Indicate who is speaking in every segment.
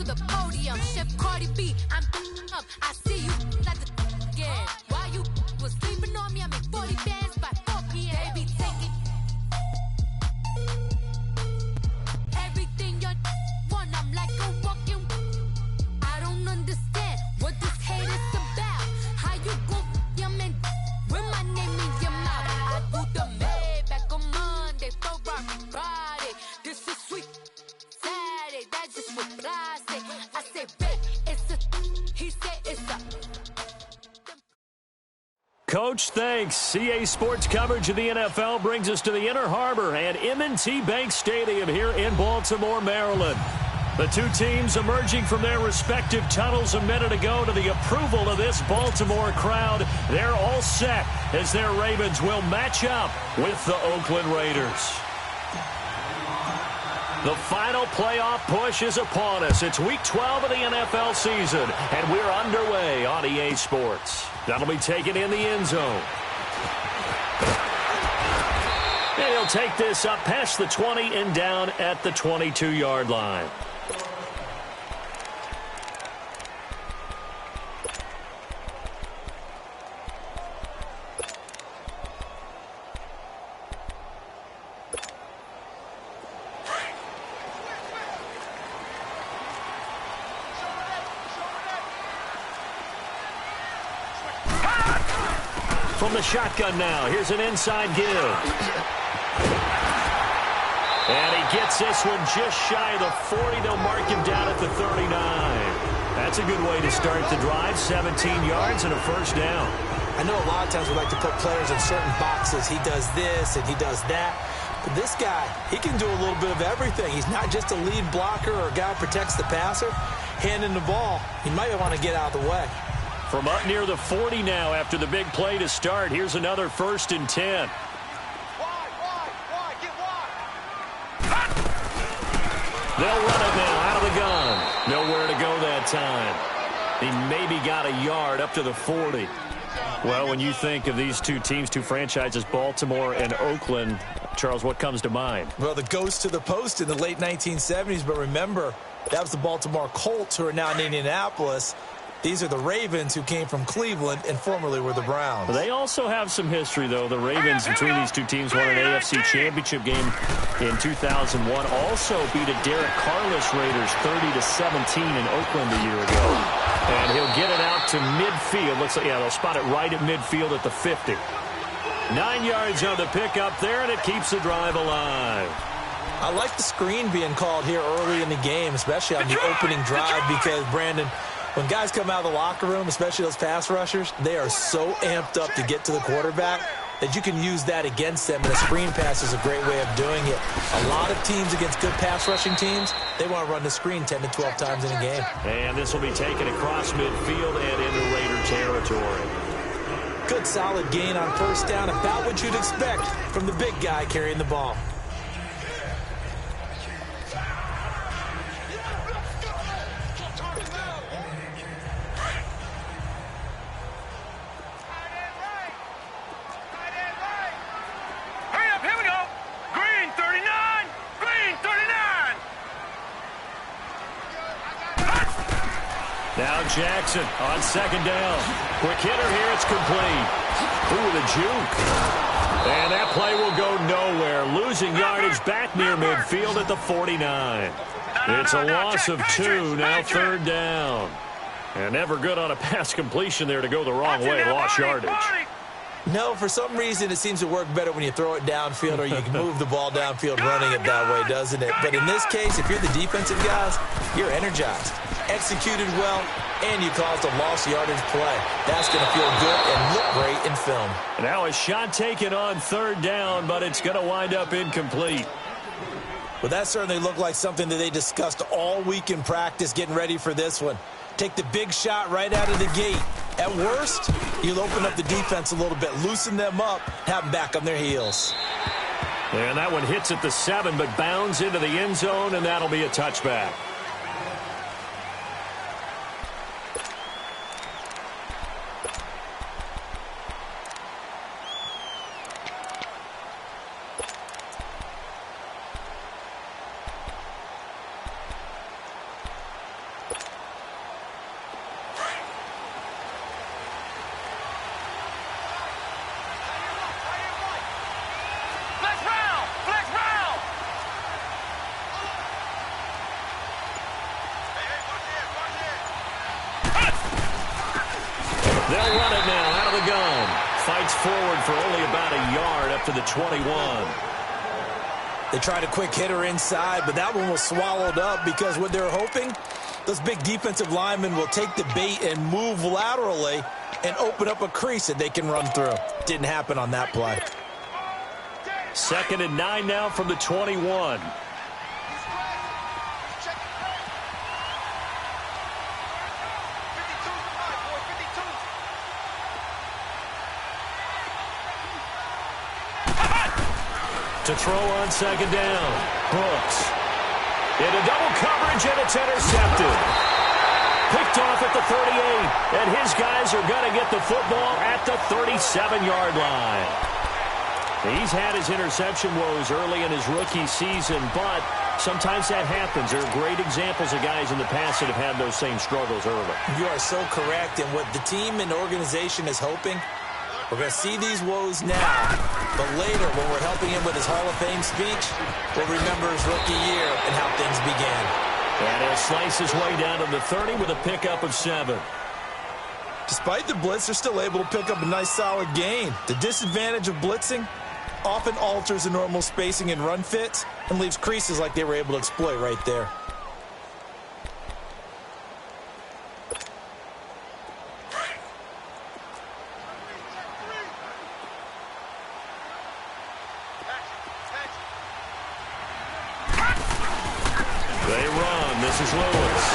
Speaker 1: to the podium. Chef Cardi B, I'm up. I see you like the again. While you was sleeping on me, I make 40 bands by 4 p.m. Baby, take it. Everything you want, I'm like a walking. I don't understand what this hate is about. How you gon' your man with my name in your mouth? I do the Maybach on Monday, Throwback Friday. This is sweet Saturday, that's just what I say. I say, babe, it's a, he said it's a.
Speaker 2: Coach, thanks. CA Sports coverage of the NFL brings us to the Inner Harbor and M&T Bank Stadium here in Baltimore, Maryland. The two teams emerging from their respective tunnels a minute ago to the approval of this Baltimore crowd. They're all set as their Ravens will match up with the Oakland Raiders. The final playoff push is upon us. It's Week 12 of the NFL season, and we're underway on EA Sports. That'll be taken in the end zone. And he'll take this up past the 20 and down at the 22-yard line. From the shotgun now, here's an inside give. And he gets this one just shy of the 40. They'll mark him down at the 39. That's a good way to start the drive. 17 yards and a first down.
Speaker 3: I know a lot of times we like to put players in certain boxes. He does this and he does that. But this guy, he can do a little bit of everything. He's not just a lead blocker or a guy who protects the passer. Handing the ball, he might want to get out of the way.
Speaker 2: From up near the 40 now after the big play to start. Here's another 1st and 10. They'll run it now out of the gun. Nowhere to go that time. He maybe got a yard up to the 40. Well, when you think of these two teams, two franchises, Baltimore and Oakland, Charles, what comes to mind?
Speaker 3: Well, the ghost to the post in the late 1970s. But remember, that was the Baltimore Colts, who are now in Indianapolis. These are the Ravens, who came from Cleveland and formerly were the Browns.
Speaker 2: They also have some history, though. The Ravens, between these two teams, won an AFC Championship game in 2001. Also beat a Derek Carless Raiders 30-17 in Oakland a year ago. And he'll get it out to midfield. Looks like, yeah, they'll spot it right at midfield at the 50. 9 yards on the pickup there, and it keeps the drive alive.
Speaker 3: I like the screen being called here early in the game, especially on the opening drive, because, Brandon, when guys come out of the locker room, especially those pass rushers, they are so amped up to get to the quarterback that you can use that against them, and a screen pass is a great way of doing it. A lot of teams against good pass rushing teams, they want to run the screen 10 to 12 times in a game.
Speaker 2: And this will be taken across midfield and into Raider territory.
Speaker 3: Good solid gain on first down, about what you'd expect from the big guy carrying the ball.
Speaker 2: Now Jackson on second down. Quick hitter here, it's complete. Ooh, the juke. And that play will go nowhere. Losing yardage back near midfield at the 49. It's a loss of 2, now third down. And never good on a pass completion there to go the wrong way. Lost yardage.
Speaker 3: No, for some reason it seems to work better when you throw it downfield, or you can move the ball downfield running it that way, doesn't it? But in this case, if you're the defensive guys, you're energized, executed well, and you caused a lost yardage play. That's going to feel good and look great in film.
Speaker 2: Now a shot taken on third down, but it's going to wind up incomplete.
Speaker 3: Well, that certainly looked like something that they discussed all week in practice getting ready for this one. Take the big shot right out of the gate. At worst, you'll open up the defense a little bit, loosen them up, have them back on their heels.
Speaker 2: And that one hits at the 7, but bounds into the end zone, and that'll be a touchback. They'll run it now out of the gun. Fights forward for only about a yard up to the 21.
Speaker 3: They tried a quick hitter inside, but that one was swallowed up because what they're hoping, those big defensive linemen will take the bait and move laterally and open up a crease that they can run through. Didn't happen on that play.
Speaker 2: 2nd and 9 now from the 21. To throw on 2nd down. Brooks. Into double coverage, and it's intercepted. Picked off at the 38, and his guys are going to get the football at the 37-yard line. He's had his interception woes early in his rookie season, but sometimes that happens. There are great examples of guys in the past that have had those same struggles early.
Speaker 3: You are so correct, and what the team and organization is hoping, we're going to see these woes now, but later when we're helping him with his Hall of Fame speech, we'll remember his rookie year and how things began.
Speaker 2: And he'll slice his way down to the 30 with a pickup of 7.
Speaker 3: Despite the blitz, they're still able to pick up a nice solid gain. The disadvantage of blitzing often alters the normal spacing and run fits and leaves creases like they were able to exploit right there.
Speaker 2: They run. This is Lewis.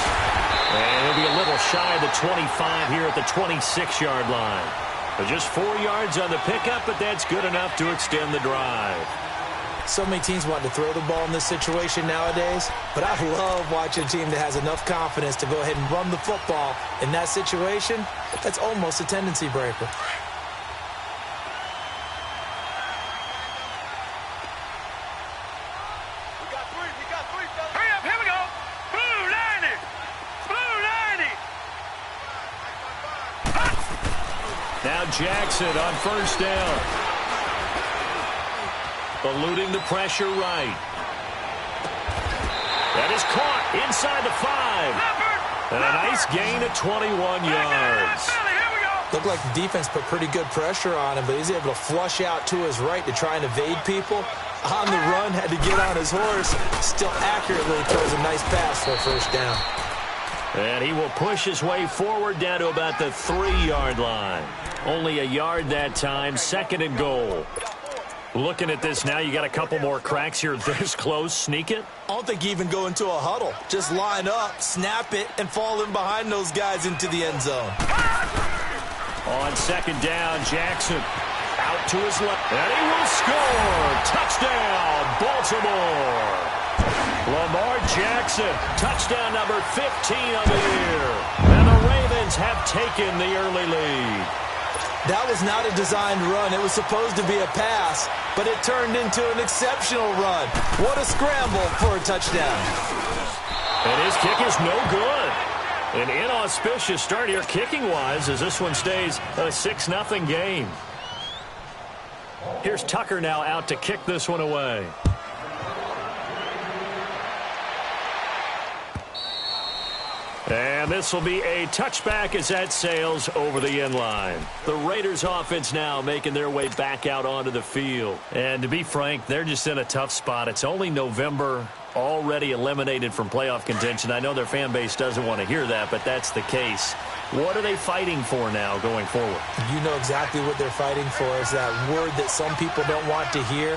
Speaker 2: And he'll be a little shy of the 25 here at the 26-yard line. But just 4 yards on the pickup, but that's good enough to extend the drive.
Speaker 3: So many teams want to throw the ball in this situation nowadays, but I love watching a team that has enough confidence to go ahead and run the football in that situation. That's almost a tendency breaker.
Speaker 2: Now Jackson on 1st down. Eluding the pressure right. That is caught inside the 5. And a nice gain of 21 yards.
Speaker 3: Looked like the defense put pretty good pressure on him, but he's able to flush out to his right to try and evade people. On the run, had to get on his horse. Still accurately throws a nice pass for a 1st down.
Speaker 2: And he will push his way forward down to about the 3-yard line. Only a yard that time, 2nd and goal. Looking at this now, you got a couple more cracks here this close. Sneak it?
Speaker 3: I don't think you even go into a huddle. Just line up, snap it, and fall in behind those guys into the end zone.
Speaker 2: On 2nd down, Jackson out to his left. And he will score. Touchdown, Baltimore. Lamar Jackson, touchdown number 15 on the year. And the Ravens have taken the early lead.
Speaker 3: That was not a designed run. It was supposed to be a pass, but it turned into an exceptional run. What a scramble for a touchdown.
Speaker 2: And his kick is no good. An inauspicious start here kicking-wise as this one stays a 6-0 game. Here's Tucker now out to kick this one away. And this will be a touchback as that sails over the end line. The Raiders offense now making their way back out onto the field. And to be frank, they're just in a tough spot. It's only November, already eliminated from playoff contention. I know their fan base doesn't want to hear that, but that's the case. What are they fighting for now going forward?
Speaker 3: You know exactly what they're fighting for. Is that word that some people don't want to hear,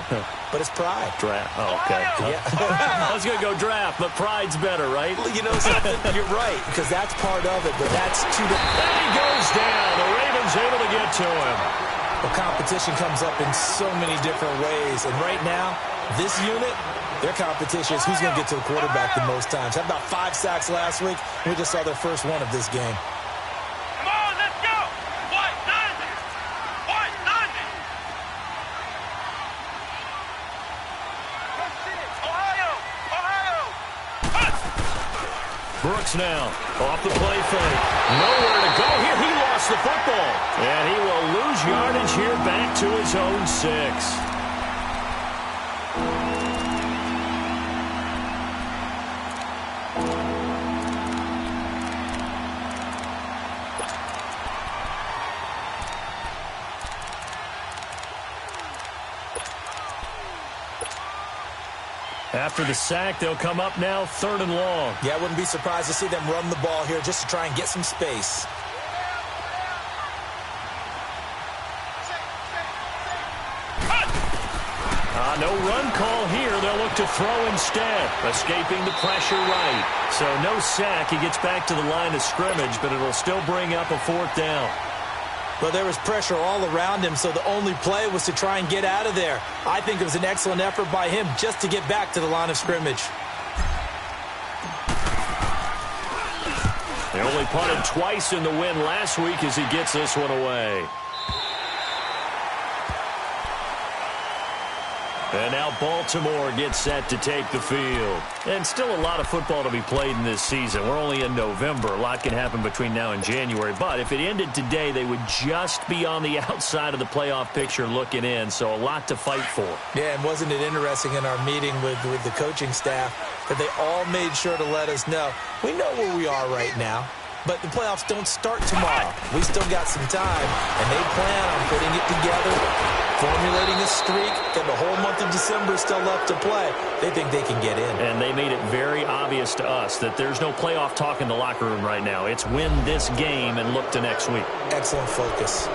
Speaker 3: but it's pride.
Speaker 2: Draft. Oh, okay.
Speaker 3: Yeah.
Speaker 2: I was going to go draft, but pride's better, right?
Speaker 3: Well, you know something? You're right, because that's part of it, but that's too...
Speaker 2: And he goes down. The Ravens able to get to him.
Speaker 3: The competition comes up in so many different ways, and right now, this unit, their competition is who's going to get to the quarterback the most times. Had about 5 sacks last week. We just saw their first one of this game.
Speaker 2: Brooks now off the play fake. Nowhere to go here. He lost the football. And he will lose yardage here back to his own 6. After the sack, they'll come up now 3rd and long.
Speaker 3: Yeah, I wouldn't be surprised to see them run the ball here just to try and get some space.
Speaker 2: No run call here. They'll look to throw instead. Escaping the pressure right. So no sack. He gets back to the line of scrimmage, but it'll still bring up a 4th down.
Speaker 3: Well, there was pressure all around him, so the only play was to try and get out of there. I think it was an excellent effort by him just to get back to the line of scrimmage.
Speaker 2: They only punted twice in the win last week as he gets this one away. And now Baltimore gets set to take the field. And still a lot of football to be played in this season. We're only in November. A lot can happen between now and January. But if it ended today, they would just be on the outside of the playoff picture looking in. So a lot to fight for.
Speaker 3: Yeah, and wasn't it interesting in our meeting with the coaching staff that they all made sure to let us know, we know where we are right now, but the playoffs don't start tomorrow. We still got some time, and they plan on putting it together, formulating a streak, and the whole month of December is still left to play. They think they can get in.
Speaker 2: And they made it very obvious to us that there's no playoff talk in the locker room right now. It's win this game and look to next week.
Speaker 3: Excellent focus.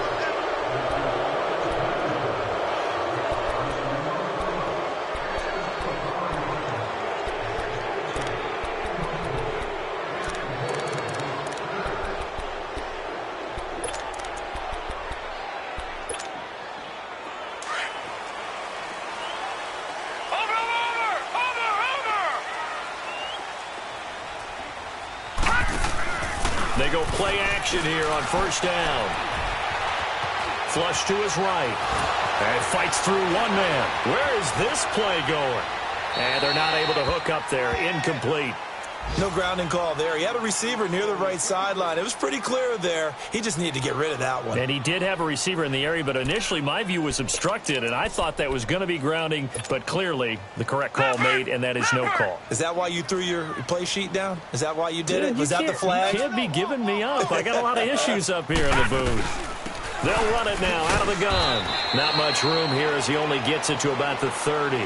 Speaker 2: They go play action here on 1st down. Flush to his right. And fights through one man. Where is this play going? And they're not able to hook up there. Incomplete.
Speaker 3: No grounding call there. He had a receiver near the right sideline. It was pretty clear there. He just needed to get rid of that one.
Speaker 2: And he did have a receiver in the area, but initially my view was obstructed, and I thought that was going to be grounding, but clearly the correct call made, and that is no call.
Speaker 3: Is that why you threw your play sheet down? Is that why you did it? Was that the flag?
Speaker 2: You can't be giving me up. I got a lot of issues up here in the booth. They'll run it now out of the gun. Not much room here as he only gets it to about the 30.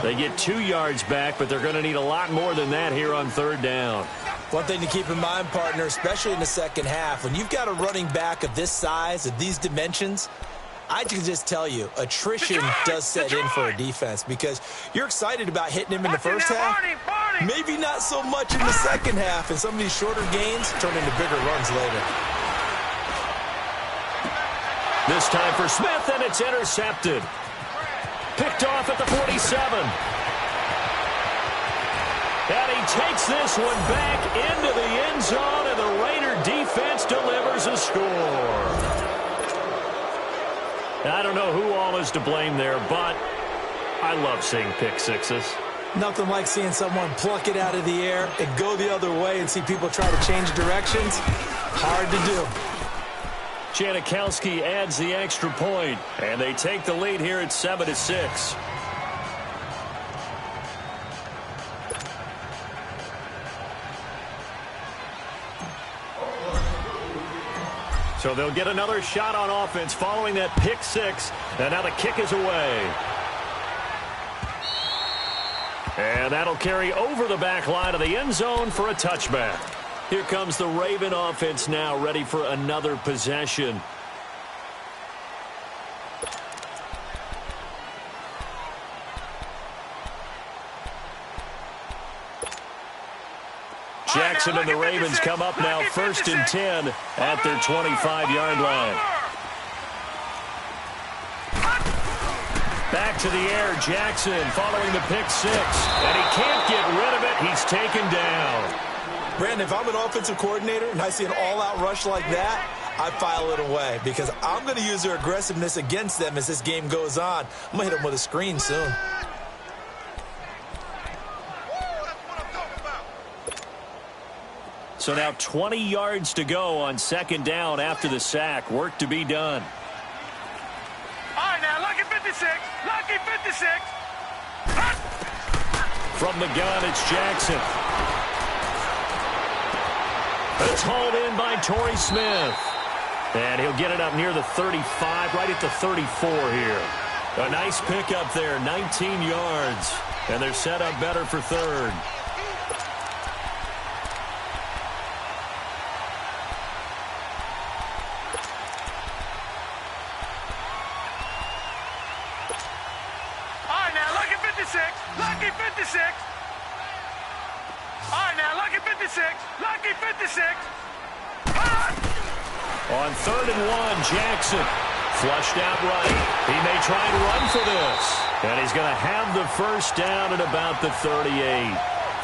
Speaker 2: They get 2 yards back, but they're going to need a lot more than that here on 3rd down.
Speaker 3: One thing to keep in mind, partner, especially in the second half, when you've got a running back of this size, of these dimensions, I can just tell you, attrition does set in for a defense because you're excited about hitting him in the first half. Maybe not so much in the second half, and some of these shorter gains turn into bigger runs later.
Speaker 2: This time for Smith, and it's intercepted. Picked off at the 47. And he takes this one back into the end zone, and the Raider defense delivers a score. I don't know who all is to blame there, but I love seeing pick sixes.
Speaker 3: Nothing like seeing someone pluck it out of the air and go the other way and see people try to change directions. Hard to do.
Speaker 2: Janikowski adds the extra point, and they take the lead here at 7-6. So they'll get another shot on offense following that pick six, and now the kick is away. And that'll carry over the back line of the end zone for a touchback. Here comes the Raven offense now, ready for another possession. Jackson and the Ravens come up now 1st and 10 at their 25-yard line. Back to the air, Jackson following the pick six. And he can't get rid of it. He's taken down.
Speaker 3: Brandon, if I'm an offensive coordinator and I see an all-out rush like that, I file it away because I'm going to use their aggressiveness against them as this game goes on. I'm going to hit them with a screen soon.
Speaker 2: So now 20 yards to go on 2nd down after the sack. Work to be done.
Speaker 4: All right, now, lucky 56. Lucky 56.
Speaker 2: From the gun, it's Jackson. It's hauled in by Torrey Smith. And he'll get it up near the 35, right at the 34 here. A nice pickup there, 19 yards. And they're set up better for third.
Speaker 4: All right, now, lucky 56. Lucky 56. All right, now, lucky 56. Lucky 56.
Speaker 2: On 3rd and 1, Jackson flushed out right. He may try and run for this. And he's going to have the first down at about the 38.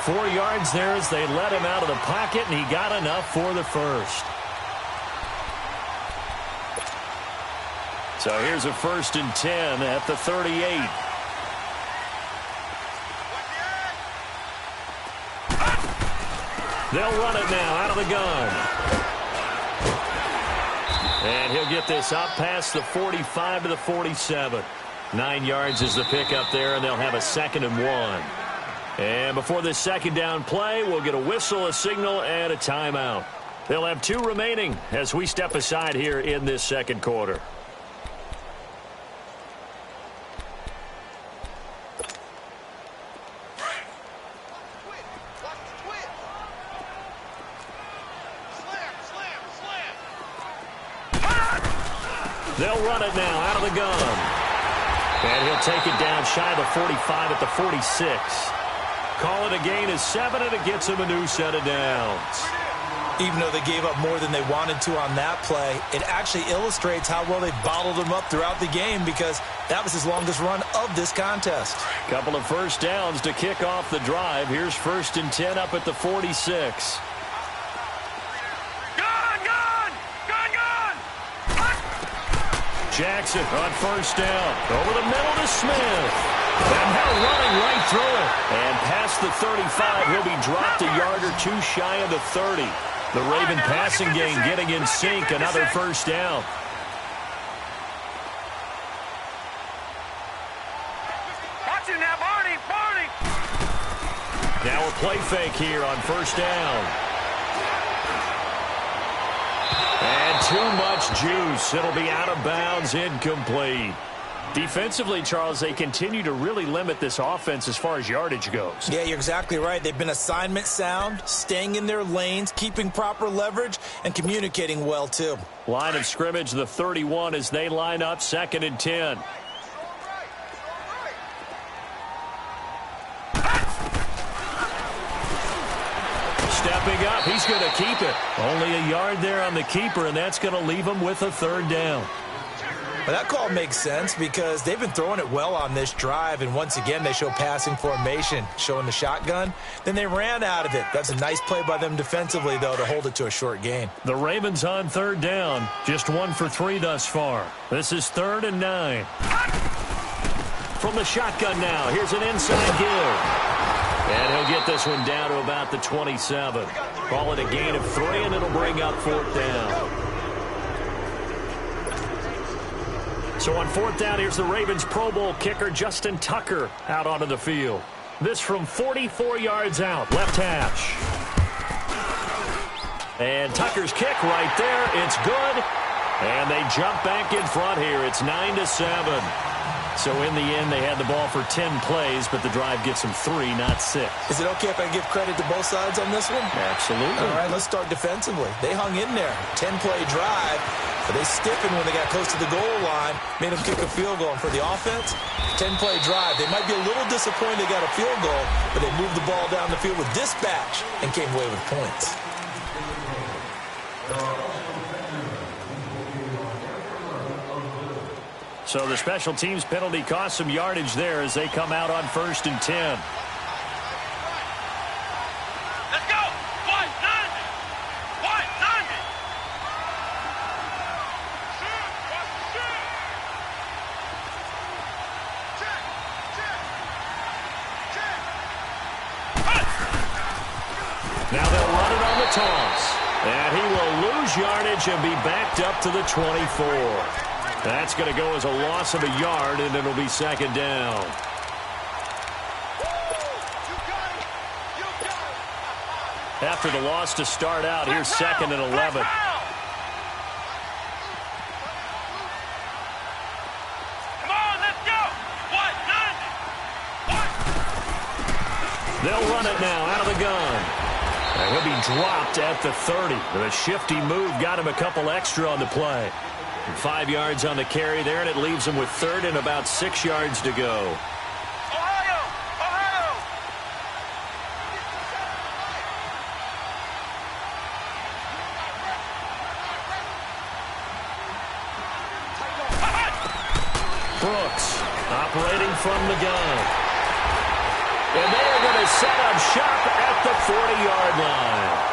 Speaker 2: 4 yards there as they let him out of the pocket, and he got enough for the first. So here's a 1st and 10 at the 38. They'll run it now out of the gun. And he'll get this up past the 45 to the 47. 9 yards is the pickup there, and they'll have a 2nd and 1. And before this second down play, we'll get a whistle, a signal, and a timeout. They'll have 2 remaining as we step aside here in this second quarter. They'll run it now out of the gun. And he'll take it down shy of the 45 at the 46. Call it a gain of 7, and it gets him a new set of downs.
Speaker 3: Even though they gave up more than they wanted to on that play, it actually illustrates how well they bottled him up throughout the game, because that was his longest run of this contest.
Speaker 2: Couple of first downs to kick off the drive. Here's 1st and 10 up at the 46. Jackson on 1st down. Over the middle to Smith. And now running right through it. And past the 35, he'll be dropped a yard or 2 shy of the 30. The Raven passing game getting in sync. Another 1st down.
Speaker 4: Watch it now, Barney. Barney.
Speaker 2: Now a play fake here on 1st down. And too much juice. It'll be out of bounds, incomplete. Defensively, Charles, they continue to really limit this offense as far as yardage goes.
Speaker 3: Yeah, you're exactly right. They've been assignment sound, staying in their lanes, keeping proper leverage, and communicating well, too.
Speaker 2: Line of scrimmage, the 31 as they line up, 2nd and 10. Stepping up, he's going to keep it. Only a yard there on the keeper, and that's going to leave him with a 3rd down.
Speaker 3: Well, that call makes sense because they've been throwing it well on this drive, and once again they show passing formation, showing the shotgun. Then they ran out of it. That's a nice play by them defensively, though, to hold it to a short gain.
Speaker 2: The Ravens on 3rd down, just 1 for 3 thus far. This is 3rd and 9. From the shotgun now, here's an inside give. And he'll get this one down to about the 27. Call it a gain of 3, and it'll bring up 4th down. So on 4th down, here's the Ravens Pro Bowl kicker Justin Tucker out onto the field. This from 44 yards out, left hash. And Tucker's kick right there. It's good. And they jump back in front here. It's 9-7. So in the end, they had the ball for 10 plays, but the drive gets them 3, not 6.
Speaker 3: Is it okay if I give credit to both sides on this one?
Speaker 2: Absolutely.
Speaker 3: All right, let's start defensively. They hung in there. 10-play drive, but they stiffened when they got close to the goal line, made them kick a field goal. And for the offense, 10-play drive. They might be a little disappointed they got a field goal, but they moved the ball down the field with dispatch and came away with points.
Speaker 2: So the special teams penalty cost some yardage there as they come out on 1st and 10.
Speaker 4: Let's go. One, none.
Speaker 2: Now they'll run it on the toss. And he will lose yardage and be backed up to the 24. That's going to go as a loss of a yard, and it'll be 2nd down. After the loss to start out, here's 2nd and 11.
Speaker 4: Come on, let's go.
Speaker 2: They'll run it now out of the gun. And he'll be dropped at the 30. The shifty move got him a couple extra on the play. 5 yards on the carry there, and it leaves him with third and about 6 yards to go. Brooks operating from the gun. And they're going to set up shop at the 40-yard line.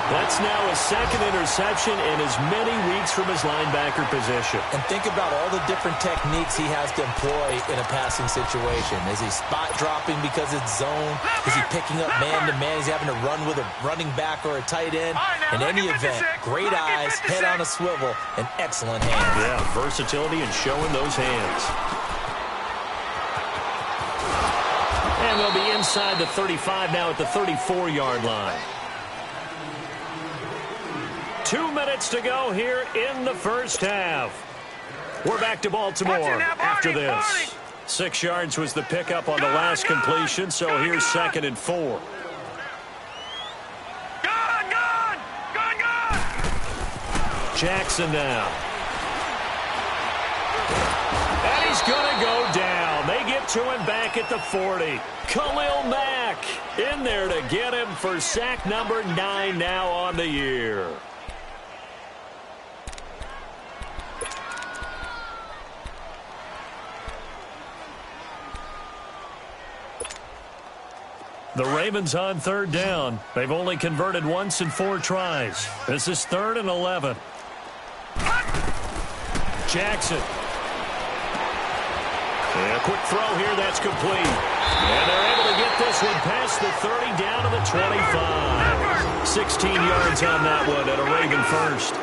Speaker 2: That's now his second interception in as many weeks from his linebacker position.
Speaker 3: And think about all the different techniques he has to employ in a passing situation. Is he spot dropping because it's zone? Is he picking up man-to-man? He's having to run with a running back or a tight end. In any event, great eyes, head on a swivel, and excellent hands.
Speaker 2: Yeah, versatility and showing those hands. And they'll be inside the 35 now at the 34-yard line. 2 minutes to go here in the first half. We're back to Baltimore after this. 6 yards was the pickup on the last completion, so here's 2nd and 4. Jackson now. And he's going to go down. They get to him back at the 40. Khalil Mack in there to get him for sack number 9 now on the year. The Ravens on 3rd down. They've only converted once in 4 tries. This is 3rd and 11. Jackson. And a quick throw here, that's complete. And they're able to get this one past the 30 down to the 25. 16 yards on that one at a Raven first.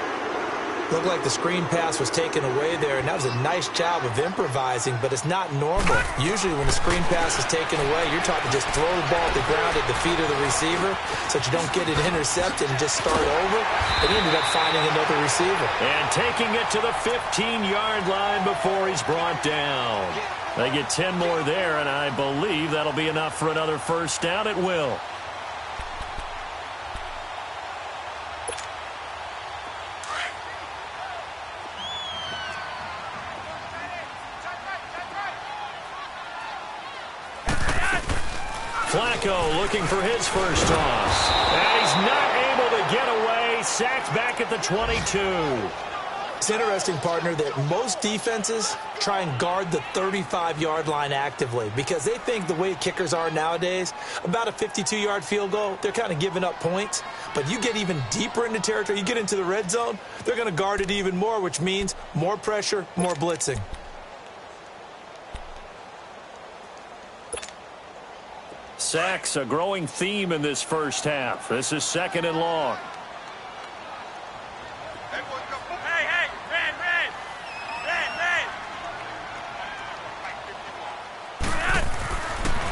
Speaker 3: Looked like the screen pass was taken away there, and that was a nice job of improvising, but it's not normal. Usually when the screen pass is taken away, you're taught to just throw the ball at the ground at the feet of the receiver so that you don't get it intercepted and just start over. But he ended up finding another receiver.
Speaker 2: And taking it to the 15-yard line before he's brought down. They get 10 more there, and I believe that'll be enough for another first down. It will. Flacco looking for his first toss. And he's not able to get away. Sacked back at the 22.
Speaker 3: It's interesting, partner, that most defenses try and guard the 35-yard line actively because they think the way kickers are nowadays, about a 52-yard field goal, they're kind of giving up points. But you get even deeper into territory, you get into the red zone, they're going to guard it even more, which means more pressure, more blitzing.
Speaker 2: Sacks, a growing theme in this first half. This is 2nd and long.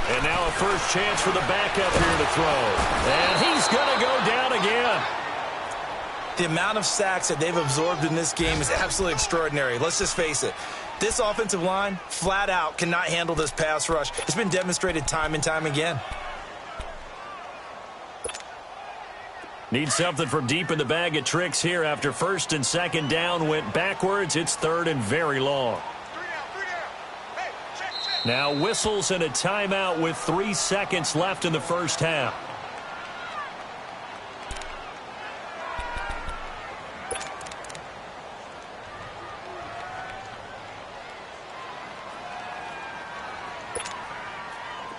Speaker 2: And now a first chance for the backup here to throw. And he's going to go down again.
Speaker 5: The amount of sacks that they've absorbed in this game is absolutely extraordinary. Let's just face it. This offensive line, flat out, cannot handle this pass rush. It's been demonstrated time and time again.
Speaker 2: Need something from deep in the bag of tricks here after 1st and 2nd down went backwards. It's 3rd and very long. Now whistles and a timeout with 3 seconds left in the first half.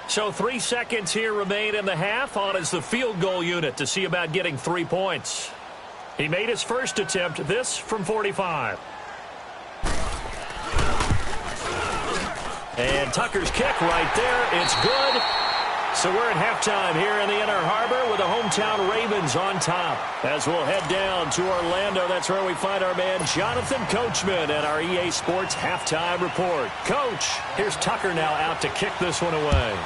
Speaker 2: So 3 seconds here remain in the half. On is the field goal unit to see about getting 3 points. He made his first attempt, this from 45. And Tucker's kick right there. It's good. So we're at halftime here in the Inner Harbor with the hometown Ravens on top. As we'll head down to Orlando, that's where we find our man Jonathan Coachman at our EA Sports Halftime Report. Coach, here's Tucker now out to kick this one away.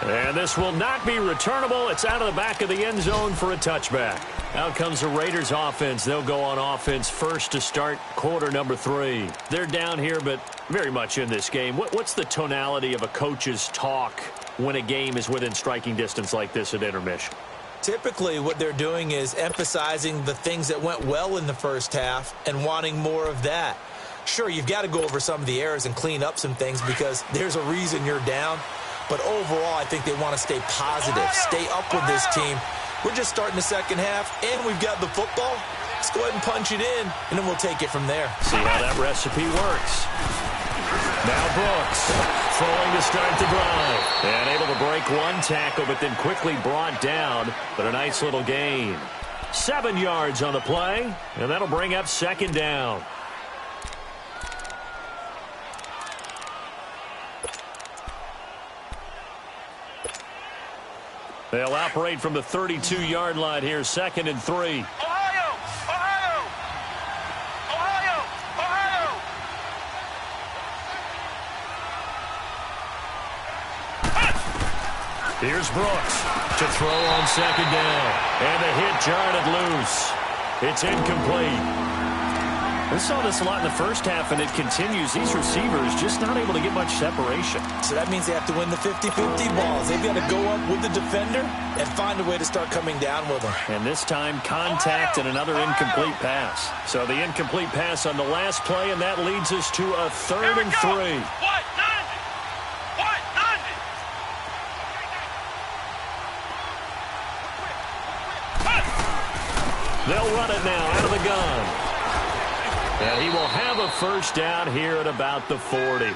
Speaker 2: And this will not be returnable. It's out of the back of the end zone for a touchback. Out comes the Raiders offense. They'll go on offense first to start quarter number 3. They're down here, but very much in this game. What's the tonality of a coach's talk when a game is within striking distance like this at intermission?
Speaker 3: Typically, what they're doing is emphasizing the things that went well in the first half and wanting more of that. Sure, you've got to go over some of the errors and clean up some things because there's a reason you're down. But overall, I think they want to stay positive, stay up with this team. We're just starting the second half, and we've got the football. Let's go ahead and punch it in, and then we'll take it from there.
Speaker 2: See how that recipe works. Now Brooks throwing to start the drive. And able to break one tackle, but then quickly brought down. But a nice little gain. 7 yards on the play, and that'll bring up second down. They'll operate from the 32-yard line here, 2nd and 3.
Speaker 4: Ohio! Ohio! Ohio! Ohio!
Speaker 2: Here's Brooks to throw on second down. And the hit jarred it loose. It's incomplete. We saw this a lot in the first half, and it continues. These receivers just not able to get much separation.
Speaker 3: So that means they have to win the 50-50 balls. They've got to go up with the defender and find a way to start coming down with them.
Speaker 2: And this time, contact and another incomplete pass. So the incomplete pass on the last play, and that leads us to a 3rd and 3.
Speaker 4: What? None! What? None!
Speaker 2: They'll run it now out of the gun. And he will have a first down here at about the 40.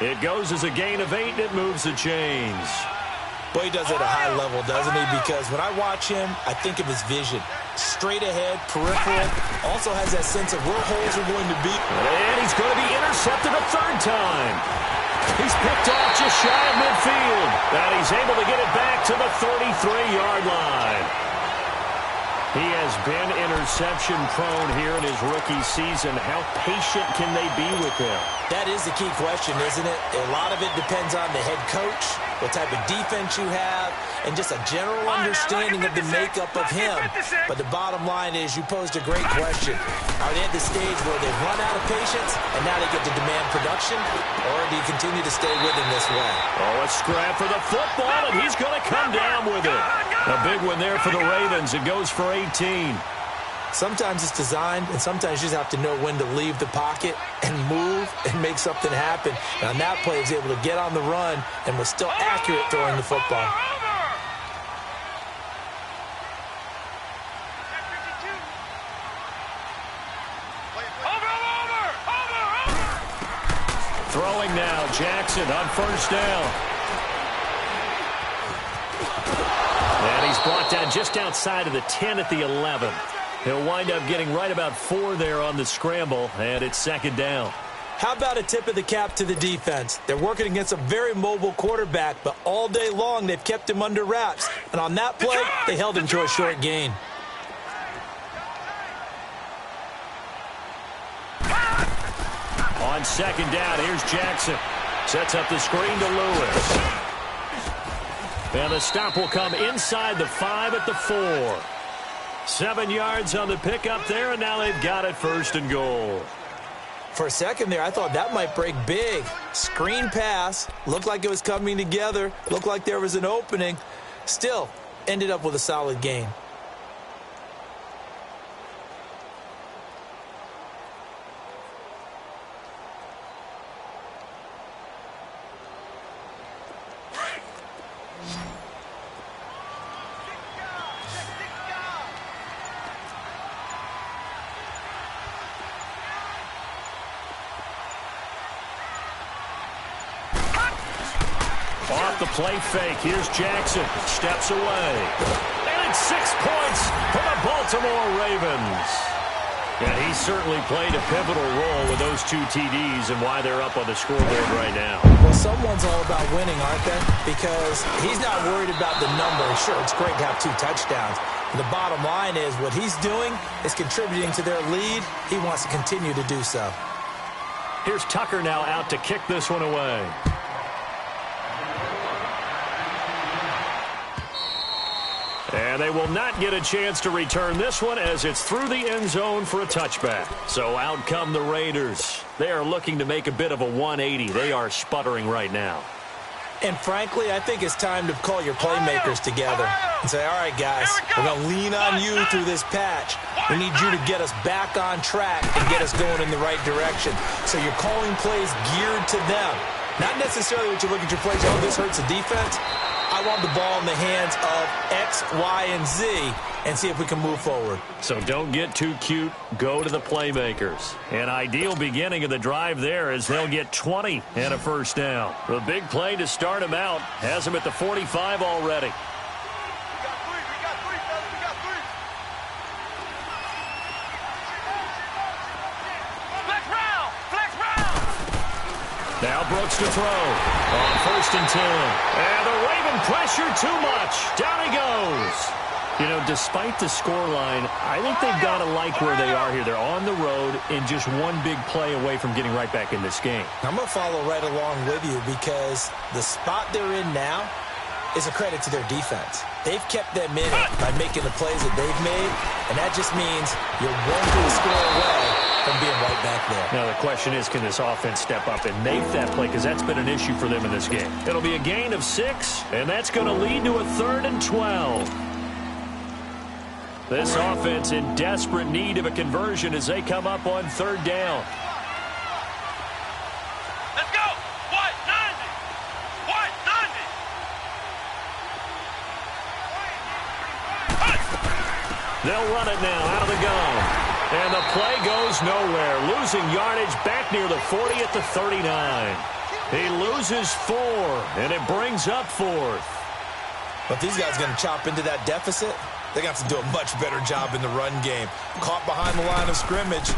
Speaker 2: It goes as a gain of 8, and it moves the chains.
Speaker 3: Boy, he does it at a high level, doesn't he? Because when I watch him, I think of his vision. Straight ahead, peripheral, also has that sense of where holes are going to be.
Speaker 2: And he's going to be intercepted a 3rd time. He's picked off just shy of midfield. And he's able to get it back to the 33-yard line. He has been interception-prone here in his rookie season. How patient can they be with him?
Speaker 3: That is the key question, isn't it? A lot of it depends on the head coach, what type of defense you have, and just a general understanding of the makeup of him. But the bottom line is you posed a great question. Are they at the stage where they've run out of patience and now they get to demand production, or do you continue to stay with him this way?
Speaker 2: Oh, a scrap for the football, and he's going to come down with it. A big one there for the Ravens. It goes for 18.
Speaker 3: Sometimes it's designed, and sometimes you just have to know when to leave the pocket and move and make something happen. And on that play, he was able to get on the run and was still accurate throwing the football.
Speaker 2: Throwing now, Jackson on first down. And he's brought down just outside of the 10 at the 11. He'll wind up getting right about 4 there on the scramble, and it's 2nd down.
Speaker 3: How about a tip of the cap to the defense? They're working against a very mobile quarterback, but all day long they've kept him under wraps. And on that play, they held him to a short gain.
Speaker 2: On 2nd down, here's Jackson. Sets up the screen to Lewis. And the stop will come inside the 5 at the 4. 7 yards on the pickup there, and now they've got it 1st and goal.
Speaker 3: For a second there, I thought that might break big. Screen pass, looked like it was coming together, looked like there was an opening. Still, ended up with a solid gain.
Speaker 2: Off the play fake. Here's Jackson. Steps away. And it's 6 points for the Baltimore Ravens. Yeah, he certainly played a pivotal role with those 2 TDs and why they're up on the scoreboard right now.
Speaker 3: Well, someone's all about winning, aren't they? Because he's not worried about the number. Sure, it's great to have 2 touchdowns. But the bottom line is what he's doing is contributing to their lead. He wants to continue to do so.
Speaker 2: Here's Tucker now out to kick this one away. And they will not get a chance to return this one as it's through the end zone for a touchback. So out come the Raiders. They are looking to make a bit of a 180. They are sputtering right now.
Speaker 3: And frankly, I think it's time to call your playmakers together and say, all right, guys, we're going to lean on you through this patch. We need you to get us back on track and get us going in the right direction. So you're calling plays geared to them. Not necessarily what you look at your plays, oh, this hurts the defense. I want the ball in the hands of X, Y, and Z and see if we can move forward.
Speaker 2: So don't get too cute. Go to the playmakers. An ideal beginning of the drive there as they'll get 20 and a first down. The big play to start him out has him at the 45 already. Now Brooks to throw on 1st and 10. And the Raven pressure too much. Down he goes. You know, despite the scoreline, I think they've got to like where they are here. They're on the road and just one big play away from getting right back in this game.
Speaker 3: I'm going to follow right along with you because the spot they're in now is a credit to their defense. They've kept them in it by making the plays that they've made, and that just means you're one good score away from being right back there.
Speaker 2: Now the question is, can this offense step up and make that play? Because that's been an issue for them in this game. It'll be a gain of 6, and that's going to lead to a 3rd and 12. This offense in desperate need of a conversion as they come up on 3rd down.
Speaker 4: Let's go! What? 90! What? 90!
Speaker 2: They'll run it now out of the gun. And the play goes nowhere. Losing yardage back near the 40 at the 39. He loses 4, and it brings up 4th.
Speaker 3: But these guys are going to chop into that deficit. They got to do a much better job in the run game. Caught behind the line of scrimmage,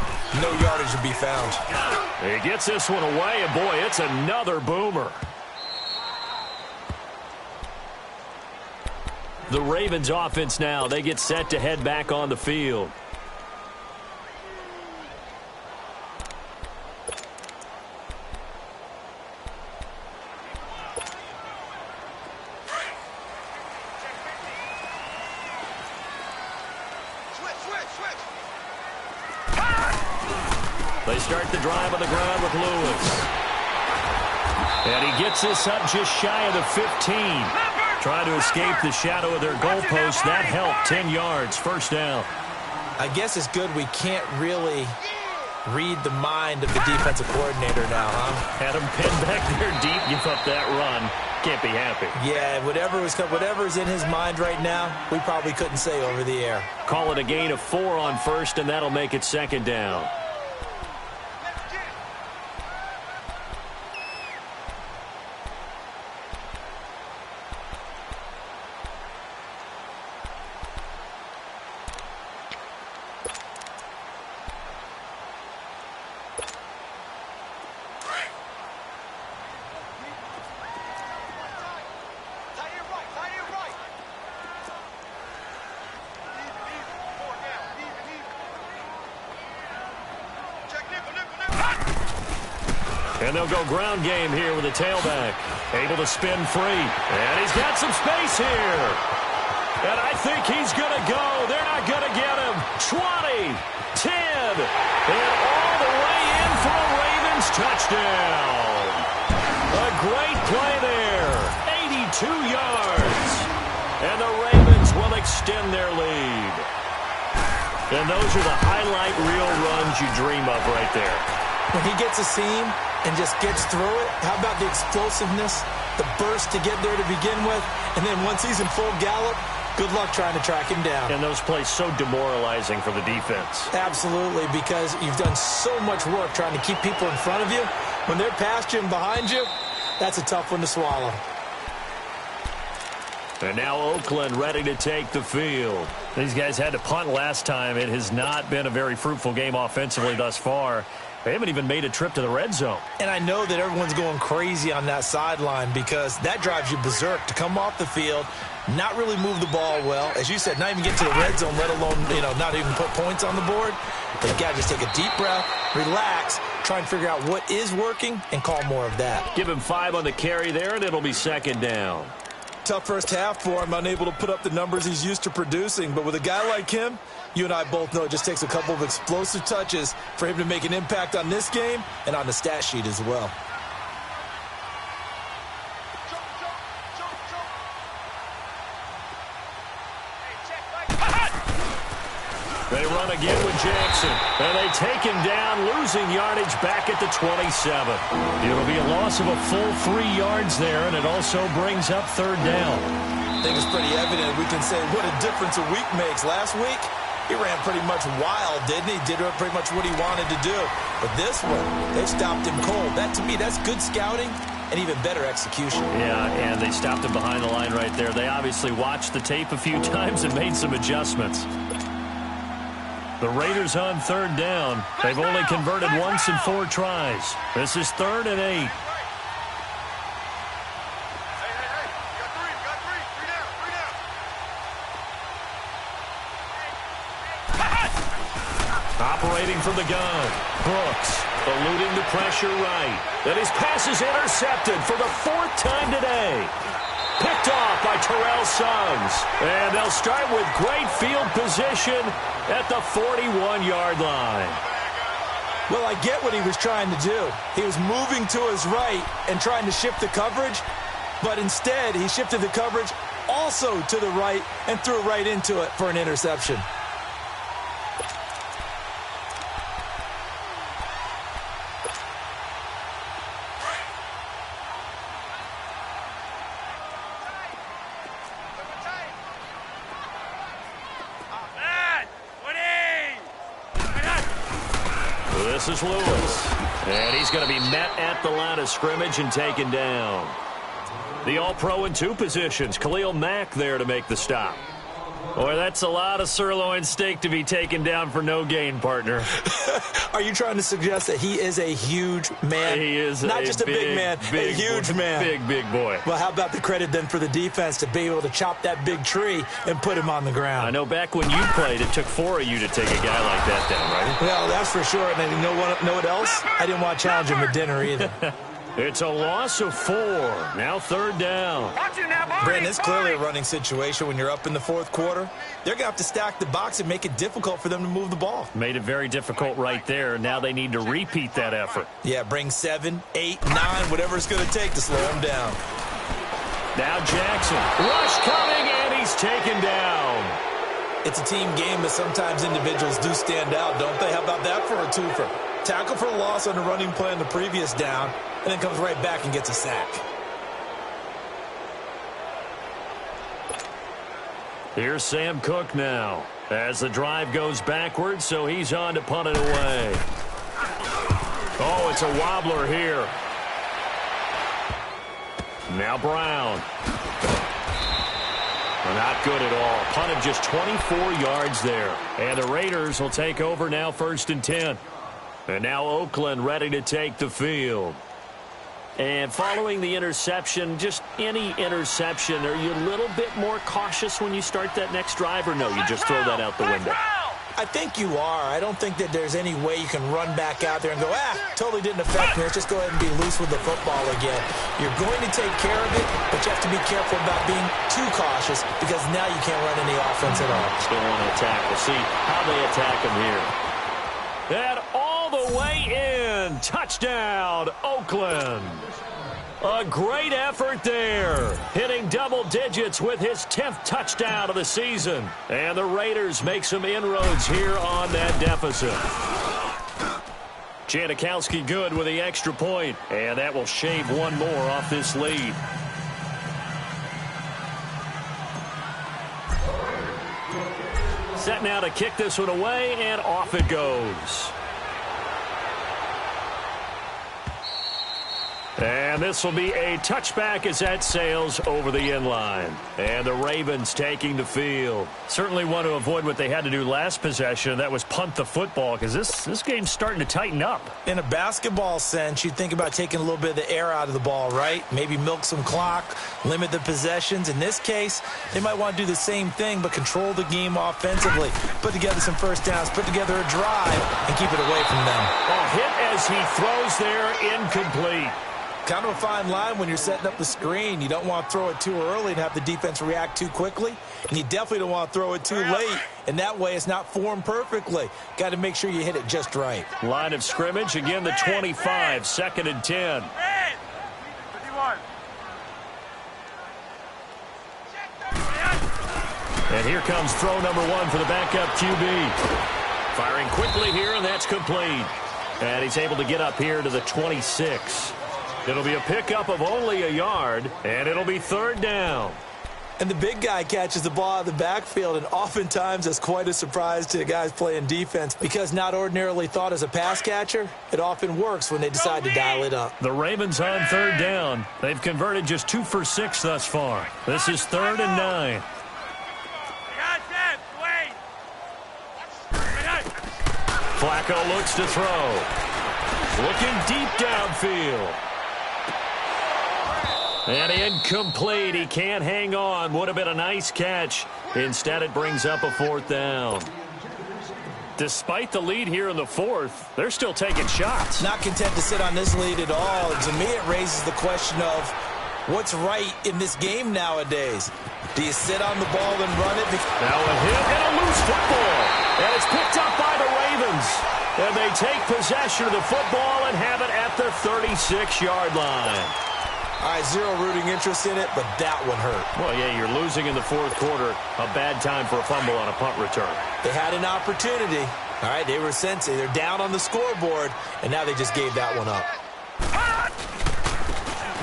Speaker 3: no yardage to be found.
Speaker 2: He gets this one away, and boy, it's another boomer. The Ravens offense now, they get set to head back on the field. They start the drive on the ground with Lewis. And he gets this up just shy of the 15. Trying to escape the shadow of their goalpost. That helped. 10 yards. First down.
Speaker 3: I guess it's good we can't really read the mind of the defensive coordinator now, huh?
Speaker 2: Had him pinned back there deep. Give up that run. Can't be happy.
Speaker 3: Yeah, whatever's in his mind right now, we probably couldn't say over the air.
Speaker 2: Call it a gain of 4 on 1st, and that'll make it 2nd down. And they'll go ground game here with a tailback. Able to spin free. And he's got some space here. And I think he's going to go. They're not going to get him. 20, 10, and all the way in for a Ravens touchdown. A great play there. 82 yards. And the Ravens will extend their lead. And those are the highlight reel runs you dream of right there.
Speaker 3: When he gets a seam and just gets through it, how about the explosiveness, the burst to get there to begin with, and then once he's in full gallop, good luck trying to track him down.
Speaker 2: And those plays so demoralizing for the defense.
Speaker 3: Absolutely, because you've done so much work trying to keep people in front of you. When they're past you and behind you, that's a tough one to swallow.
Speaker 2: And now Oakland ready to take the field. These guys had to punt last time. It has not been a very fruitful game offensively thus far. They haven't even made a trip to the red zone. And
Speaker 3: I know that everyone's going crazy on that sideline because that drives you berserk to come off the field, not really move the ball well. As you said, not even get to the red zone, let alone, not even put points on the board. They've got to just take a deep breath, relax, try and figure out what is working, and call more of that.
Speaker 2: Give him 5 on the carry there, and it'll be 2nd down.
Speaker 5: tough first half for him, unable to put up the numbers he's used to producing. But with a guy like him, you and I both know it just takes a couple of explosive touches for him to make an impact on this game and on the stat sheet as well.
Speaker 2: They run again with Jackson, and they take him down, losing yardage back at the 27. It'll be a loss of a full 3 yards there, and it also brings up third down.
Speaker 5: I think it's pretty evident. We can say what a difference a week makes. Last week, he ran pretty much wild, didn't he? Did pretty much what he wanted to do. But this one, they stopped him cold. That, to me, that's good scouting and even better execution.
Speaker 2: Yeah, and they stopped him behind the line right there. They obviously watched the tape a few times and made some adjustments. The Raiders on third down. They've only converted once in 4 tries. This is 3rd and 8. Operating from the gun. Brooks eluding the pressure right. And his pass is intercepted for the 4th time today. Picked off by Terrell Suggs. And they'll start with great field position at the 41-yard line.
Speaker 3: Well, I get what he was trying to do. He was moving to his right and trying to shift the coverage, but instead he shifted the coverage also to the right and threw right into it for an interception.
Speaker 2: This is Lewis, and he's going to be met at the line of scrimmage and taken down. The All-Pro in 2 positions, Khalil Mack there to make the stop. Boy, that's a lot of sirloin steak to be taken down for no gain, partner.
Speaker 3: Are you trying to suggest that he is a huge man?
Speaker 2: He is
Speaker 3: not just a big man, a huge man.
Speaker 2: Big boy.
Speaker 3: Well, how about the credit then for the defense to be able to chop that big tree and put him on the ground?
Speaker 2: I know back when you played, it took 4 of you to take a guy like that down, right?
Speaker 3: Well, that's for sure. And you know what else? I didn't want to challenge him at dinner either.
Speaker 2: It's a loss of 4. Now 3rd down.
Speaker 5: Brandon, it's clearly a running situation when you're up in the 4th quarter. They're going to have to stack the box and make it difficult for them to move the ball.
Speaker 2: Made it very difficult right there. Now they need to repeat that effort.
Speaker 5: Yeah, bring 7, 8, 9, whatever it's going to take to slow them down.
Speaker 2: Now Jackson. Rush coming, and he's taken down.
Speaker 5: It's a team game, but sometimes individuals do stand out, don't they? How about that for a twofer? Tackle for a loss on the running play on the previous down, and then comes right back and gets a sack.
Speaker 2: Here's Sam Cook now as the drive goes backwards, so he's on to punt it away. Oh, it's a wobbler here. Now Brown. Not good at all. Punted just 24 yards there. And the Raiders will take over now 1st and 10. And now Oakland ready to take the field. And following the interception, just any interception, are you a little bit more cautious when you start that next drive, or no, you just throw that out the window?
Speaker 3: I think you are. I don't think that there's any way you can run back out there and go, totally didn't affect me. Let's just go ahead and be loose with the football again. You're going to take care of it, but you have to be careful about being too cautious because now you can't run any offense at all.
Speaker 2: Still want to attack. We'll see how they attack him here. And all the way in. Touchdown, Oakland. A great effort there, hitting double digits with his 10th touchdown of the season. And the Raiders make some inroads here on that deficit. Janikowski good with the extra point, and that will shave 1 more off this lead. Set now to kick this one away, and off it goes. And this will be a touchback as that sails over the end line. And the Ravens taking the field. Certainly want to avoid what they had to do last possession. That was punt the football, because this game's starting to tighten up.
Speaker 5: In a basketball sense, you think about taking a little bit of the air out of the ball, right? Maybe milk some clock, limit the possessions. In this case, they might want to do the same thing, but control the game offensively. Put together some first downs, put together a drive, and keep it away from them.
Speaker 2: A hit as he throws there, incomplete.
Speaker 5: kind of a fine line when you're setting up the screen. You don't want to throw it too early and have the defense react too quickly. And you definitely don't want to throw it too late. And that way it's not formed perfectly. Got to make sure you hit it just right.
Speaker 2: Line of scrimmage, again the 25, 2nd and 10.
Speaker 4: 51.
Speaker 2: And here comes throw number 1 for the backup QB. Firing quickly here, and that's complete. And he's able to get up here to the 26. It'll be a pickup of only a yard, and it'll be 3rd down.
Speaker 3: And the big guy catches the ball out of the backfield, and oftentimes that's quite a surprise to the guys playing defense because not ordinarily thought as a pass catcher, it often works when they decide to dial it up.
Speaker 2: The Ravens on 3rd down. They've converted just 2 for 6 thus far. This is 3rd and 9. Flacco looks to throw. Looking deep downfield. And incomplete. He can't hang on. Would have been a nice catch. Instead, it brings up a 4th down. Despite the lead here in the 4th, they're still taking shots.
Speaker 3: Not content to sit on this lead at all. And to me, it raises the question of what's right in this game nowadays. Do you sit on the ball and run it?
Speaker 2: Now a hit and a loose football. And it's picked up by the Ravens. And they take possession of the football and have it at the 36-yard line.
Speaker 3: All right, zero rooting interest in it, but that one hurt.
Speaker 2: Well, yeah, you're losing in the 4th quarter. A bad time for a fumble on a punt return.
Speaker 3: They had an opportunity. All right, they were sensing. They're down on the scoreboard, and now they just gave that one up.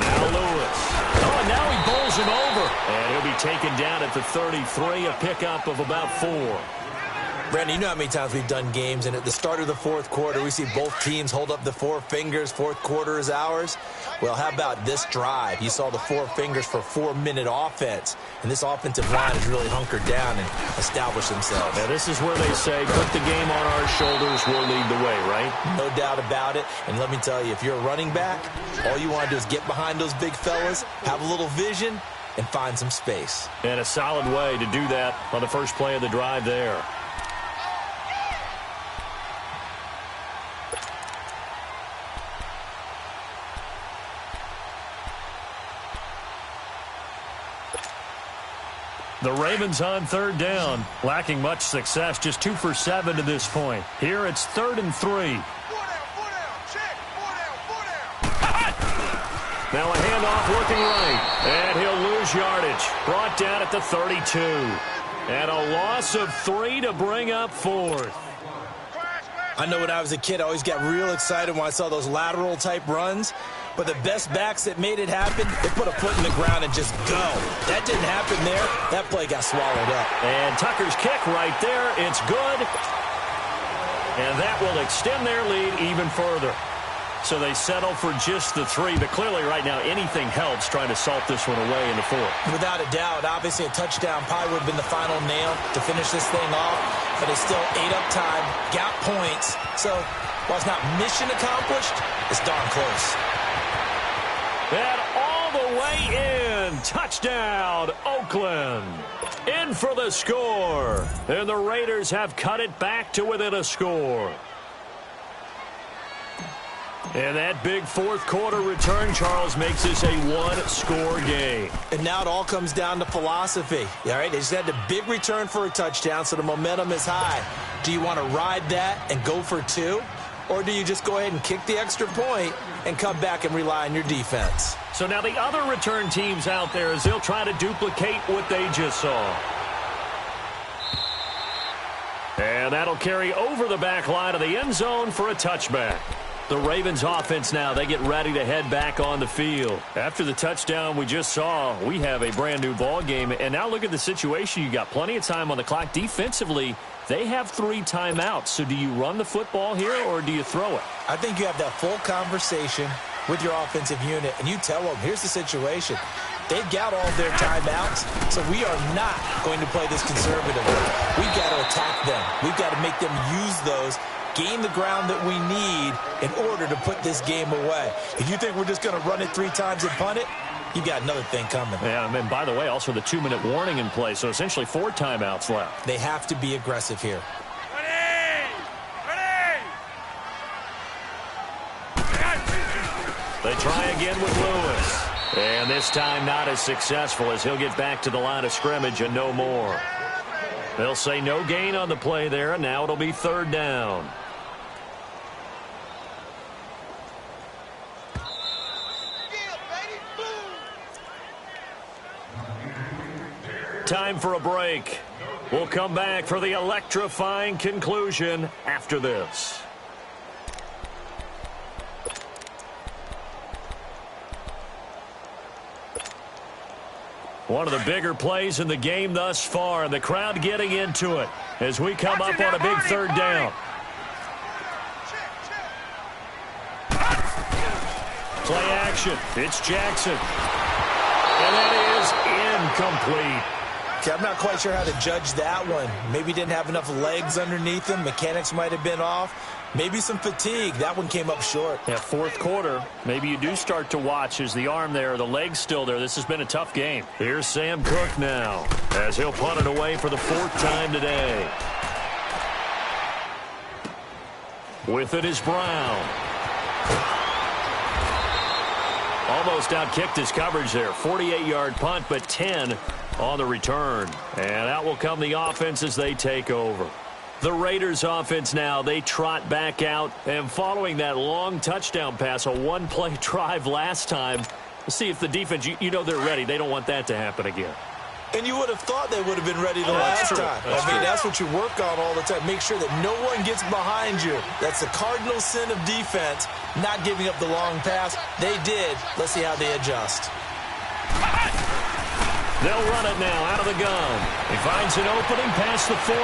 Speaker 2: Now Lewis. Oh, and now he bowls him over. And he'll be taken down at the 33, a pickup of about 4.
Speaker 3: Brandon, you know how many times we've done games, and at the start of the 4th quarter, we see both teams hold up the 4 fingers, 4th quarter is ours. Well, how about this drive? You saw the 4 fingers for 4-minute offense, and this offensive line has really hunkered down and established themselves.
Speaker 2: Now, this is where they say, put the game on our shoulders, we'll lead the way, right?
Speaker 3: No doubt about it, and let me tell you, if you're a running back, all you want to do is get behind those big fellas, have a little vision, and find some space.
Speaker 2: And a solid way to do that on the first play of the drive there. The Ravens on 3rd down, lacking much success, just 2 for 7 to this point. Here it's 3rd and 3. Now a handoff looking right, and he'll lose yardage. Brought down at the 32. And a loss of 3 to bring up 4th.
Speaker 3: I know when I was a kid, I always got real excited when I saw those lateral-type runs. But the best backs that made it happen, they put a foot in the ground and just go. That didn't happen there. That play got swallowed up.
Speaker 2: And Tucker's kick right there. It's good. And that will extend their lead even further. So they settle for just the 3. But clearly right now anything helps trying to salt this one away in the 4th.
Speaker 3: Without a doubt, obviously a touchdown probably would have been the final nail to finish this thing off. But it's still ate up time, got points. So while it's not mission accomplished, it's darn close.
Speaker 2: And all the way in. Touchdown, Oakland. In for the score. And the Raiders have cut it back to within a score. And that big 4th quarter return, Charles, makes this a 1-score game.
Speaker 3: And now it all comes down to philosophy. All right, they just had a big return for a touchdown, so the momentum is high. Do you want to ride that and go for 2? Or do you just go ahead and kick the extra point and come back and rely on your defense?
Speaker 2: So now the other return teams out there, as they'll try to duplicate what they just saw. And that'll carry over the back line of the end zone for a touchback. The Ravens offense now, they get ready to head back on the field. After the touchdown we just saw, we have a brand new ball game. And now look at the situation. You got plenty of time on the clock. Defensively, they have 3 timeouts. So do you run the football here or do you throw it?
Speaker 3: I think you have that full conversation with your offensive unit, and you tell them, here's the situation. They've got all their timeouts, so we are not going to play this conservatively. We've got to attack them. We've got to make them use those, gain the ground that we need in order to put this game away. If you think we're just going to run it 3 times and punt it, you got another thing coming.
Speaker 2: Yeah, and by the way, also the 2-minute warning in play, so essentially 4 timeouts left.
Speaker 3: They have to be aggressive here.
Speaker 2: They try again with Lewis. And this time not as successful as he'll get back to the line of scrimmage and no more. They'll say no gain on the play there, and now it'll be 3rd down. Time for a break. We'll come back for the electrifying conclusion after this. One of the bigger plays in the game thus far, and the crowd getting into it as we come up on a big 3rd down. Play action. It's Jackson. And that is incomplete.
Speaker 3: Okay, I'm not quite sure how to judge that one. Maybe didn't have enough legs underneath him. Mechanics might have been off. Maybe some fatigue. That one came up short.
Speaker 2: Yeah, 4th quarter. Maybe you do start to watch. Is the arm there or the leg's still there? This has been a tough game. Here's Sam Cook now as he'll punt it away for the 4th time today. With it is Brown. Almost outkicked his coverage there. 48-yard punt, but 10 on the return. And out will come the offense as they take over. The Raiders offense now, they trot back out. And following that long touchdown pass, a one-play drive last time, let's see if the defense, you know they're ready. They don't want that to happen again.
Speaker 3: And you would have thought they would have been ready the last time. That's what you work on all the time. Make sure that no one gets behind you. That's the cardinal sin of defense, not giving up the long pass. They did. Let's see how they adjust.
Speaker 2: They'll run it now out of the gun. He finds an opening past the 40.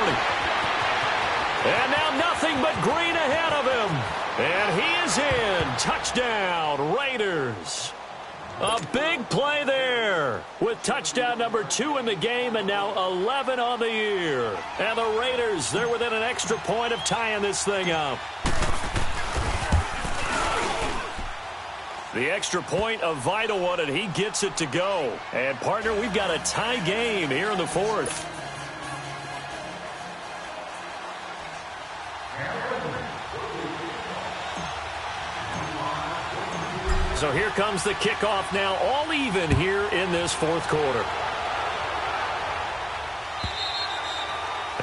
Speaker 2: And now nothing but green ahead of him. And he is in. Touchdown, Raiders. A big play there with touchdown number 2 in the game and now 11 on the year. And the Raiders, they're within an extra point of tying this thing up. The extra point, a vital one, and he gets it to go. And, partner, we've got a tie game here in the 4th. So here comes the kickoff now, all even here in this 4th quarter.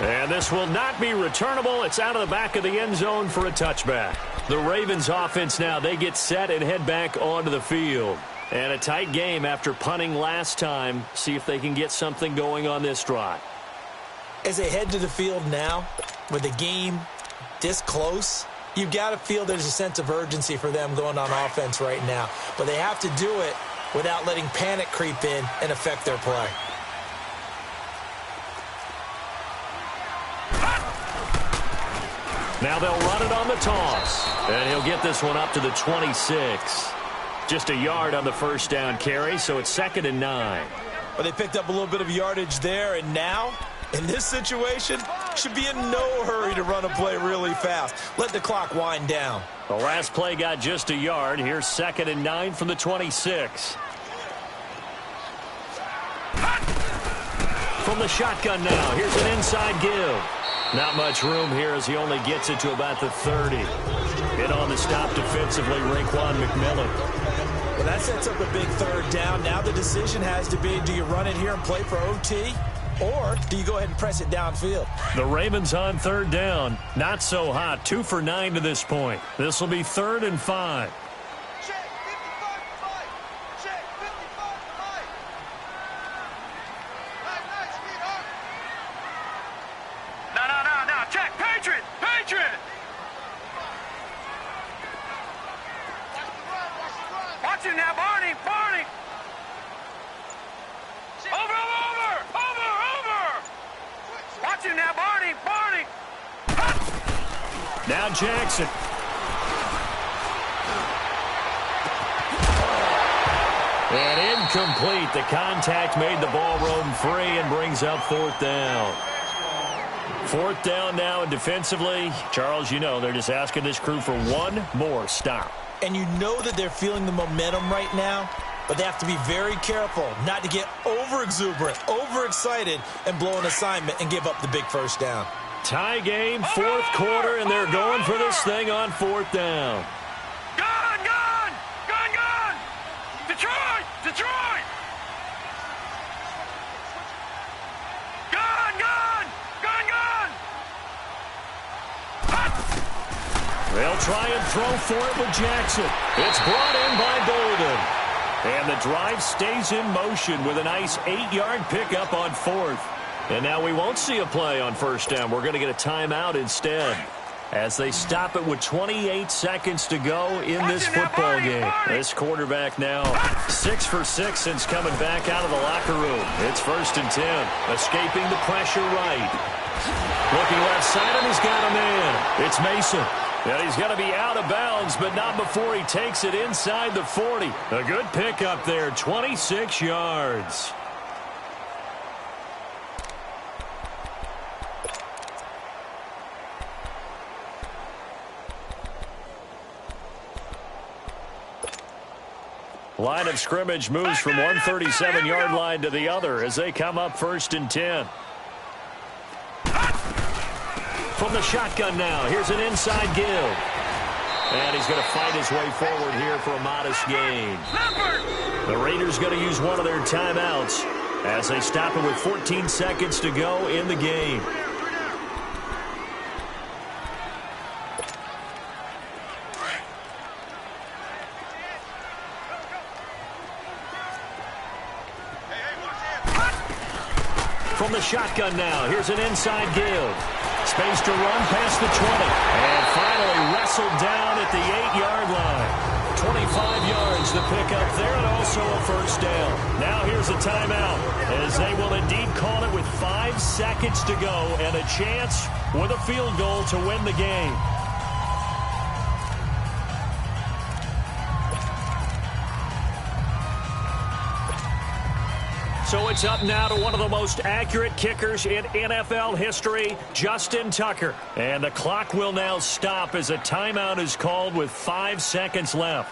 Speaker 2: And this will not be returnable. It's out of the back of the end zone for a touchback. The Ravens offense now, they get set and head back onto the field. And a tight game after punting last time. See if they can get something going on this drive.
Speaker 3: As they head to the field now, with the game this close, you've got to feel there's a sense of urgency for them going on offense right now. But they have to do it without letting panic creep in and affect their play.
Speaker 2: Now they'll run it on the toss. And he'll get this one up to the 26. Just a yard on the first down carry, so it's 2nd and 9.
Speaker 3: Well, they picked up a little bit of yardage there, and now, in this situation, should be in no hurry to run a play really fast. Let the clock wind down.
Speaker 2: The last play got just a yard. Here's 2nd and 9 from the 26. From the shotgun now, here's an inside give. Not much room here as he only gets it to about the 30. Hit on the stop defensively, Raekwon McMillan.
Speaker 3: Well, that sets up a big 3rd down. Now the decision has to be, do you run it here and play for OT? Or do you go ahead and press it downfield?
Speaker 2: The Ravens on 3rd down. Not so hot. 2 for 9 to this point. This will be 3rd and 5.
Speaker 4: Check, 55-5. Check, 55-5. Nice, sweetheart. No. Check, Patriot. Watch the run. Watch it now, Barney. Over. Watch it now, Barney.
Speaker 2: Now Jackson. And incomplete. The contact made the ball roam free and brings up 4th down. 4th down now, and defensively, Charles, you know, they're just asking this crew for one more stop.
Speaker 3: And you know that they're feeling the momentum right now, but they have to be very careful not to get over-exuberant, overexcited, and blow an assignment and give up the big first down.
Speaker 2: Tie game, 4th quarter, and they're going for this thing on 4th down.
Speaker 4: Gun!
Speaker 2: They'll try and throw for it with Jackson. It's brought in by Bolden. And the drive stays in motion with a nice 8-yard pickup on 4th. And now we won't see a play on first down. We're going to get a timeout instead, as they stop it with 28 seconds to go in this football game. This quarterback now 6 for 6 since coming back out of the locker room. It's 1st and 10. Escaping the pressure right. Looking left side, and he's got a man. It's Mason. And he's going to be out of bounds, but not before he takes it inside the 40. A good pickup there, 26 yards. Line of scrimmage moves from one 37-yard line to the other as they come up 1st and 10. From the shotgun now, here's an inside give. And he's going to fight his way forward here for a modest gain. The Raiders going to use one of their timeouts as they stop it with 14 seconds to go in the game. From the shotgun now, here's an inside give. Space to run past the 20. And finally wrestled down at the 8-yard line. 25 yards to pick up there, and also a first down. Now here's a timeout, as they will indeed call it with 5 seconds to go and a chance with a field goal to win the game. So it's up now to one of the most accurate kickers in NFL history, Justin Tucker. And the clock will now stop as a timeout is called with 5 seconds left.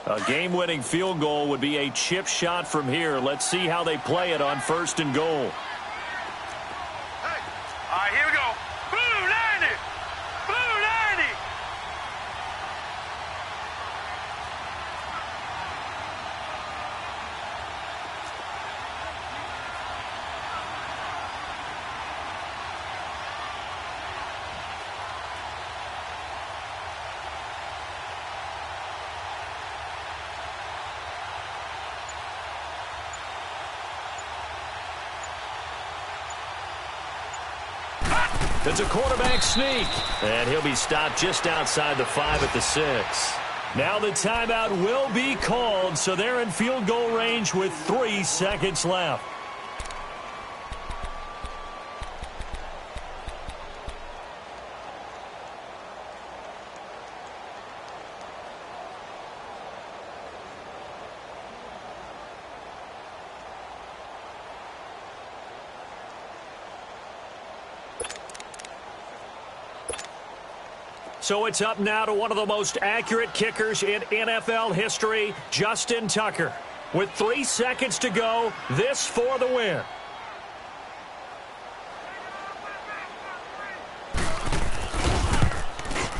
Speaker 2: A game-winning field goal would be a chip shot from here. Let's see how they play it on 1st and goal.
Speaker 4: Hey. All right, here we go. Blue 90. Blue 90.
Speaker 2: It's a quarterback sneak, and he'll be stopped just outside the 5 at the 6. Now the timeout will be called, so they're in field goal range with 3 seconds left. So it's up now to one of the most accurate kickers in NFL history, Justin Tucker. With 3 seconds to go, this for the win.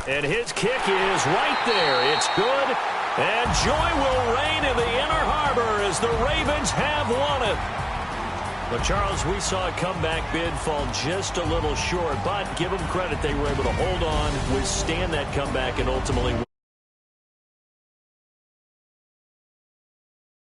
Speaker 2: And his kick is right there. It's good. And joy will reign in the Inner Harbor as the Ravens have won it. But, Charles, we saw a comeback bid fall just a little short, but give them credit, they were able to hold on, withstand that comeback, and ultimately